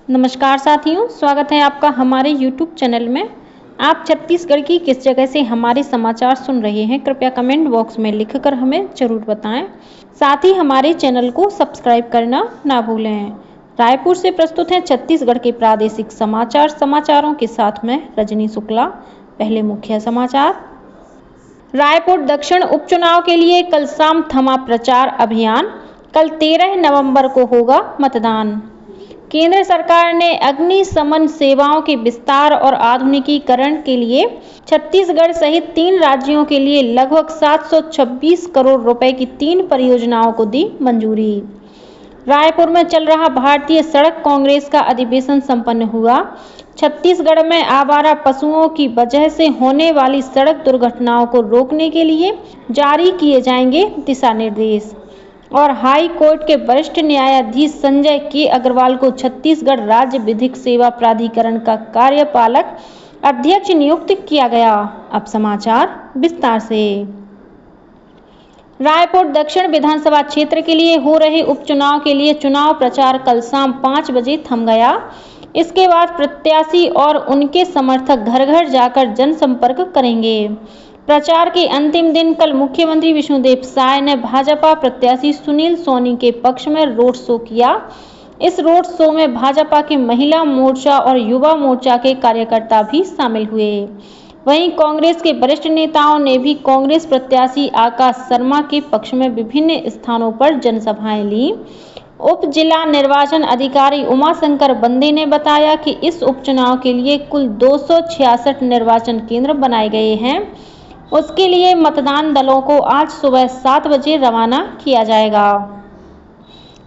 नमस्कार साथियों, स्वागत है आपका हमारे YouTube चैनल में। आप छत्तीसगढ़ की किस जगह से हमारे समाचार सुन रहे हैं, कृपया कमेंट बॉक्स में लिखकर हमें ज़रूर बताएं। साथ ही हमारे चैनल को सब्सक्राइब करना ना भूलें। रायपुर से प्रस्तुत हैं छत्तीसगढ़ के प्रादेशिक समाचार। समाचारों के साथ में रजनी शुक्ला। पहले मुख्य समाचार। रायपुर दक्षिण उपचुनाव के लिए कल शाम थमा प्रचार अभियान। कल 13 नवंबर को होगा मतदान। केंद्र सरकार ने अग्निशमन सेवाओं के विस्तार और आधुनिकीकरण के लिए छत्तीसगढ़ सहित 3 राज्यों के लिए लगभग 726 करोड़ रुपए की 3 परियोजनाओं को दी मंजूरी। रायपुर में चल रहा भारतीय सड़क कांग्रेस का अधिवेशन संपन्न हुआ। छत्तीसगढ़ में आवारा पशुओं की वजह से होने वाली सड़क दुर्घटनाओं को रोकने के लिए जारी किए जाएंगे दिशा निर्देश। और हाई कोर्ट के वरिष्ठ न्यायाधीश संजय के अग्रवाल को छत्तीसगढ़ राज्य विधिक सेवा प्राधिकरण का कार्यपालक अध्यक्ष नियुक्त किया गया। अब समाचार विस्तार से। रायपुर दक्षिण विधानसभा क्षेत्र के लिए हो रहे उपचुनाव के लिए चुनाव प्रचार कल शाम 5 बजे थम गया। इसके बाद प्रत्याशी और उनके समर्थक घर घर जाकर जनसंपर्क करेंगे। प्रचार के अंतिम दिन कल मुख्यमंत्री विष्णुदेव साय ने भाजपा प्रत्याशी सुनील सोनी के पक्ष में रोड शो किया। इस रोड शो में भाजपा के महिला मोर्चा और युवा मोर्चा के कार्यकर्ता भी शामिल हुए। वहीं कांग्रेस के वरिष्ठ नेताओं ने भी कांग्रेस प्रत्याशी आकाश शर्मा के पक्ष में विभिन्न स्थानों पर जनसभाएं ली। उप जिला निर्वाचन अधिकारी उमाशंकर बंदे ने बताया कि इस उपचुनाव के लिए कुल 266 निर्वाचन केंद्र बनाए गए हैं। उसके लिए मतदान दलों को आज सुबह 7 बजे रवाना किया जाएगा।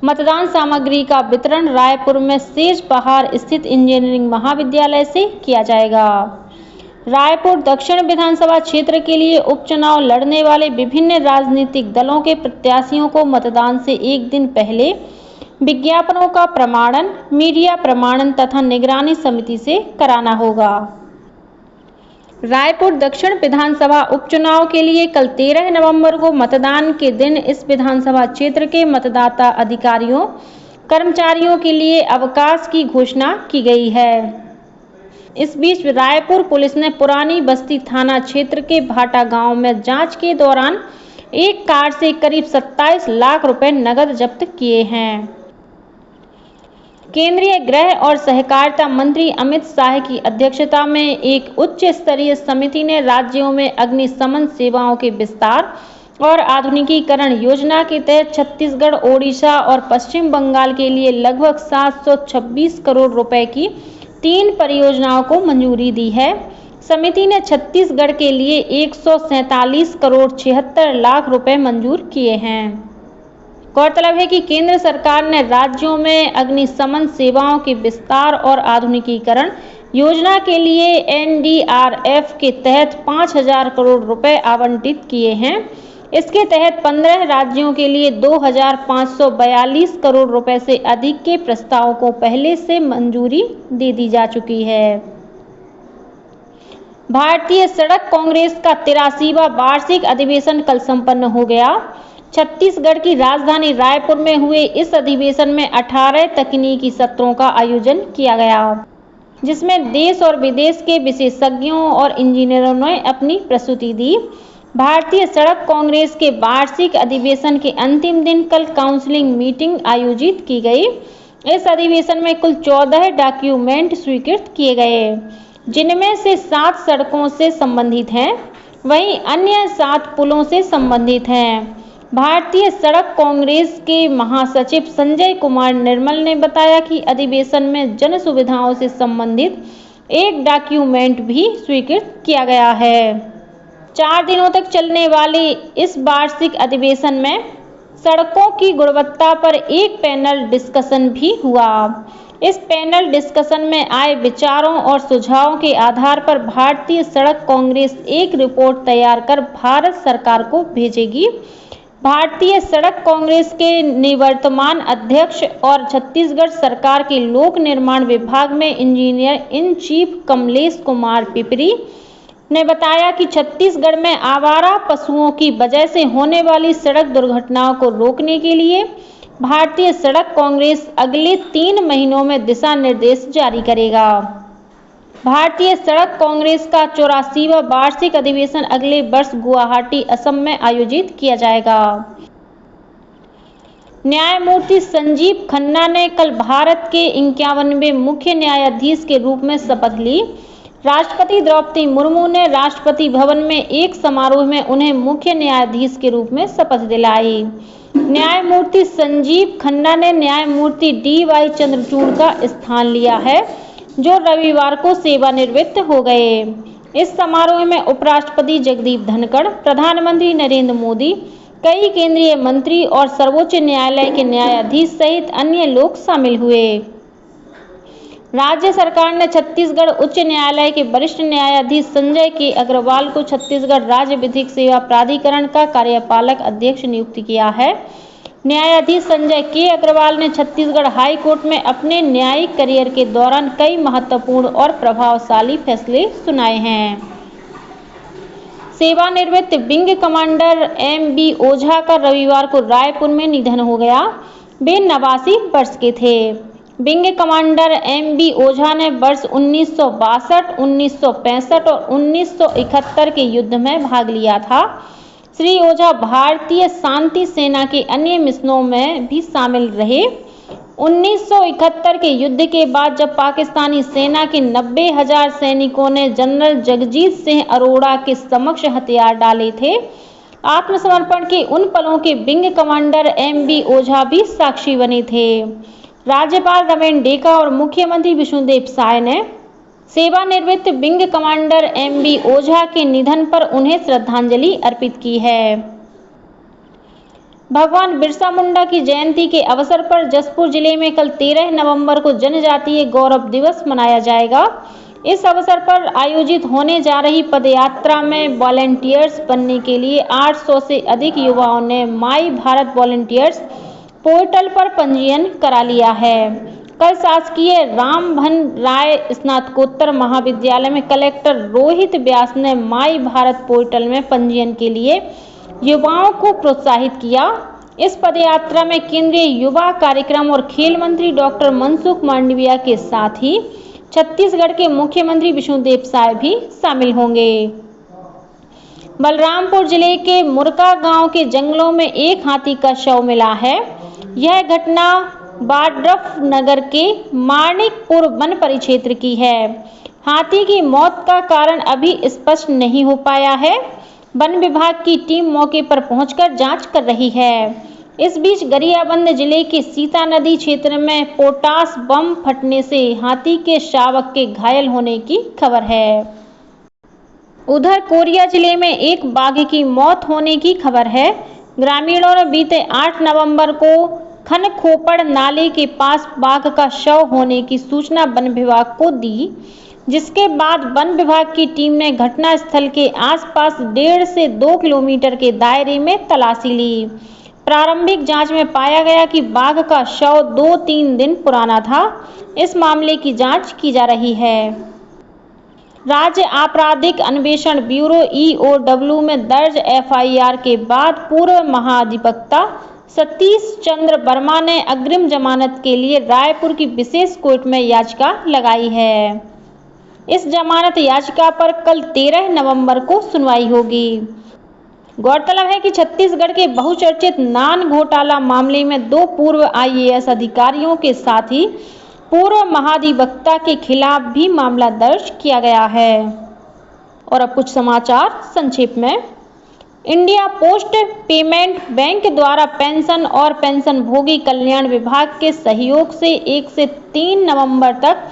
मतदान सामग्री का वितरण रायपुर में सेज पहाड़ स्थित इंजीनियरिंग महाविद्यालय से किया जाएगा। रायपुर दक्षिण विधानसभा क्षेत्र के लिए उपचुनाव लड़ने वाले विभिन्न राजनीतिक दलों के प्रत्याशियों को मतदान से एक दिन पहले विज्ञापनों का प्रमाणन, मीडिया प्रमाणन तथा निगरानी समिति से कराना होगा। रायपुर दक्षिण विधानसभा उपचुनाव के लिए कल 13 नवंबर को मतदान के दिन इस विधानसभा क्षेत्र के मतदाता अधिकारियों, कर्मचारियों के लिए अवकाश की घोषणा की गई है। इस बीच रायपुर पुलिस ने पुरानी बस्ती थाना क्षेत्र के भाटा गांव में जांच के दौरान एक कार से करीब 27 लाख रुपए नकद जब्त किए हैं। केंद्रीय गृह और सहकारिता मंत्री अमित शाह की अध्यक्षता में एक उच्च स्तरीय समिति ने राज्यों में अग्निशमन सेवाओं के विस्तार और आधुनिकीकरण योजना के तहत छत्तीसगढ़, ओडिशा और पश्चिम बंगाल के लिए लगभग 726 करोड़ रुपए की 3 परियोजनाओं को मंजूरी दी है। समिति ने छत्तीसगढ़ के लिए 147 करोड़ 76 लाख रुपए मंजूर किए हैं। गौरतलब है कि केंद्र सरकार ने राज्यों में अग्निशमन सेवाओं के विस्तार और आधुनिकीकरण योजना के लिए NDRF के तहत 5000 करोड़ रुपए आवंटित किए हैं। इसके तहत 15 राज्यों के लिए 2542 करोड़ रुपए से अधिक के प्रस्तावों को पहले से मंजूरी दे दी जा चुकी है। भारतीय सड़क कांग्रेस का 83वां वार्षिक अधिवेशन कल संपन्न हो गया। छत्तीसगढ़ की राजधानी रायपुर में हुए इस अधिवेशन में 18 तकनीकी सत्रों का आयोजन किया गया, जिसमें देश और विदेश के विशेषज्ञों और इंजीनियरों ने अपनी प्रस्तुति दी। भारतीय सड़क कांग्रेस के वार्षिक अधिवेशन के अंतिम दिन कल काउंसलिंग मीटिंग आयोजित की गई। इस अधिवेशन में कुल 14 डॉक्यूमेंट स्वीकृत किए गए, जिनमें से 7 सड़कों से संबंधित हैं, वहीं अन्य 7 पुलों से संबंधित हैं। भारतीय सड़क कांग्रेस के महासचिव संजय कुमार निर्मल ने बताया कि अधिवेशन में जन सुविधाओं से संबंधित एक डॉक्यूमेंट भी स्वीकृत किया गया है। 4 दिनों तक चलने वाले इस वार्षिक अधिवेशन में सड़कों की गुणवत्ता पर एक पैनल डिस्कशन भी हुआ। इस पैनल डिस्कशन में आए विचारों और सुझावों के आधार पर भारतीय सड़क कांग्रेस एक रिपोर्ट तैयार कर भारत सरकार को भेजेगी। भारतीय सड़क कांग्रेस के निवर्तमान अध्यक्ष और छत्तीसगढ़ सरकार के लोक निर्माण विभाग में engineer in chief Kamlesh Kumar Pipri ने बताया कि छत्तीसगढ़ में आवारा पशुओं की वजह से होने वाली सड़क दुर्घटनाओं को रोकने के लिए भारतीय सड़क कांग्रेस अगले 3 महीनों में दिशा निर्देश जारी करेगा। भारतीय सड़क कांग्रेस का 84वां वार्षिक अधिवेशन अगले वर्ष गुवाहाटी, असम में आयोजित किया जाएगा। न्यायमूर्ति संजीव खन्ना ने कल भारत के 51वें मुख्य न्यायाधीश के रूप में शपथ ली। राष्ट्रपति द्रौपदी मुर्मू ने राष्ट्रपति भवन में एक समारोह में उन्हें मुख्य न्यायाधीश के रूप में शपथ दिलाई। न्यायमूर्ति संजीव खन्ना ने न्यायमूर्ति डी.वाई. चंद्रचूड़ का स्थान लिया है, जो रविवार को सेवानिवृत्त हो गए। इस समारोह में उपराष्ट्रपति जगदीप धनखड़, प्रधानमंत्री नरेंद्र मोदी, कई केंद्रीय मंत्री और सर्वोच्च न्यायालय के न्यायाधीश सहित अन्य लोग शामिल हुए। राज्य सरकार ने छत्तीसगढ़ उच्च न्यायालय के वरिष्ठ न्यायाधीश संजय के अग्रवाल को छत्तीसगढ़ राज्य विधिक सेवा प्राधिकरण का कार्यपालक अध्यक्ष नियुक्त किया है। न्यायाधीश संजय के अग्रवाल ने छत्तीसगढ़ हाई कोर्ट में अपने न्यायिक करियर के दौरान कई महत्वपूर्ण और प्रभावशाली फैसले सुनाए हैं। सेवानिवृत्त विंग कमांडर एम.बी. ओझा का रविवार को रायपुर में निधन हो गया। वे 89 वर्ष के थे। Wing commander MB. ओझा ने वर्ष 1962, 1965 और 1971 के युद्ध में भाग लिया था। श्री ओझा भारतीय शांति सेना के अन्य मिशनों में भी शामिल रहे। 1971 के युद्ध के बाद जब पाकिस्तानी सेना के 90,000 सैनिकों ने जनरल जगजीत सिंह अरोड़ा के समक्ष हथियार डाले थे, आत्मसमर्पण के उन पलों के विंग कमांडर एम.बी. ओझा भी साक्षी बने थे। राज्यपाल रमेन डेका और मुख्यमंत्री विष्णुदेव साय ने सेवानिवृत्त विंग कमांडर एम.बी. ओझा के निधन पर उन्हें श्रद्धांजलि अर्पित की है। भगवान बिरसा मुंडा की जयंती के अवसर पर जशपुर जिले में कल 13 नवंबर को जनजातीय गौरव दिवस मनाया जाएगा। इस अवसर पर आयोजित होने जा रही पदयात्रा में वॉलंटियर्स बनने के लिए 800 से अधिक युवाओं ने माई भारत वॉलंटियर्स पोर्टल पर पंजीयन करा लिया है। कल शासकीय रामभन राय स्नातकोत्तर महाविद्यालय में कलेक्टर रोहित व्यास ने माई भारत पोर्टल में पंजीयन के लिए युवाओं को प्रोत्साहित किया। इस पदयात्रा में केंद्रीय युवा कार्यक्रम और खेल मंत्री डॉक्टर मनसुख मांडविया के साथ ही छत्तीसगढ़ के मुख्यमंत्री विष्णुदेव साय भी शामिल होंगे। बलरामपुर जिले के मुरका गांव के जंगलों में एक हाथी का शव मिला है। यह घटना बाड्रफ नगर के माणिकपुर वन परिक्षेत्र की है। हाथी की मौत का कारण अभी स्पष्ट नहीं हो पाया है। वन विभाग की टीम मौके पर पहुंचकर जांच कर रही है। इस बीच गरियाबंद जिले के सीता नदी क्षेत्र में पोटास बम फटने से हाथी के शावक के घायल होने की खबर है। उधर कोरिया जिले में एक बाघ की मौत होने की खबर है। ग्रामीणों ने बीते 8 नवंबर को खनखोपड़ नाले के पास बाघ का शव होने की सूचना वन विभाग को दी, जिसके बाद वन विभाग की टीम ने घटनास्थल के आसपास 1.5 से 2 किलोमीटर के दायरे में तलाशी ली। प्रारंभिक जांच में पाया गया कि बाघ का शव 2-3 दिन पुराना था। इस मामले की जांच की जा रही है। राज्य आपराधिक अन्वेषण ब्यूरो (EOW) में दर्ज FIR के बाद पूर्व महाधिवक्ता सतीश चंद्र वर्मा ने अग्रिम जमानत के लिए रायपुर की विशेष कोर्ट में याचिका लगाई है। इस जमानत याचिका पर कल 13 नवंबर को सुनवाई होगी। गौरतलब है कि छत्तीसगढ़ के बहुचर्चित नान घोटाला मामले में 2 पूर्व IAS अधिकारियों के साथ ही पूर्व महाधिवक्ता के खिलाफ भी मामला दर्ज किया गया है। और अब कुछ समाचार संक्षेप में। इंडिया पोस्ट पेमेंट बैंक द्वारा पेंशन और पेंशनभोगी कल्याण विभाग के सहयोग से 1 से 3 नवंबर तक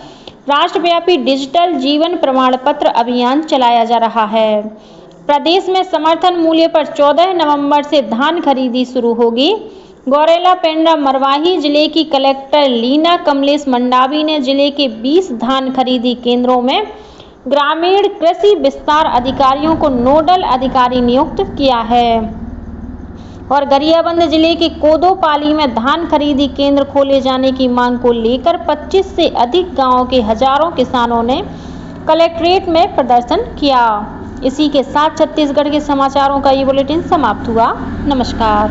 राष्ट्रव्यापी डिजिटल जीवन प्रमाण पत्र अभियान चलाया जा रहा है। प्रदेश में समर्थन मूल्य पर 14 नवंबर से धान खरीदी शुरू होगी। गौरेला पेंड्रा मरवाही जिले की कलेक्टर लीना कमलेश मंडावी ने जिले के 20 धान खरीदी केंद्रों में ग्रामीण कृषि विस्तार अधिकारियों को नोडल अधिकारी नियुक्त किया है। और गरियाबंद जिले के कोदोपाली में धान खरीदी केंद्र खोले जाने की मांग को लेकर 25 से अधिक गांवों के हजारों किसानों ने कलेक्ट्रेट में प्रदर्शन किया। इसी के साथ छत्तीसगढ़ के समाचारों का ये बुलेटिन समाप्त हुआ। नमस्कार।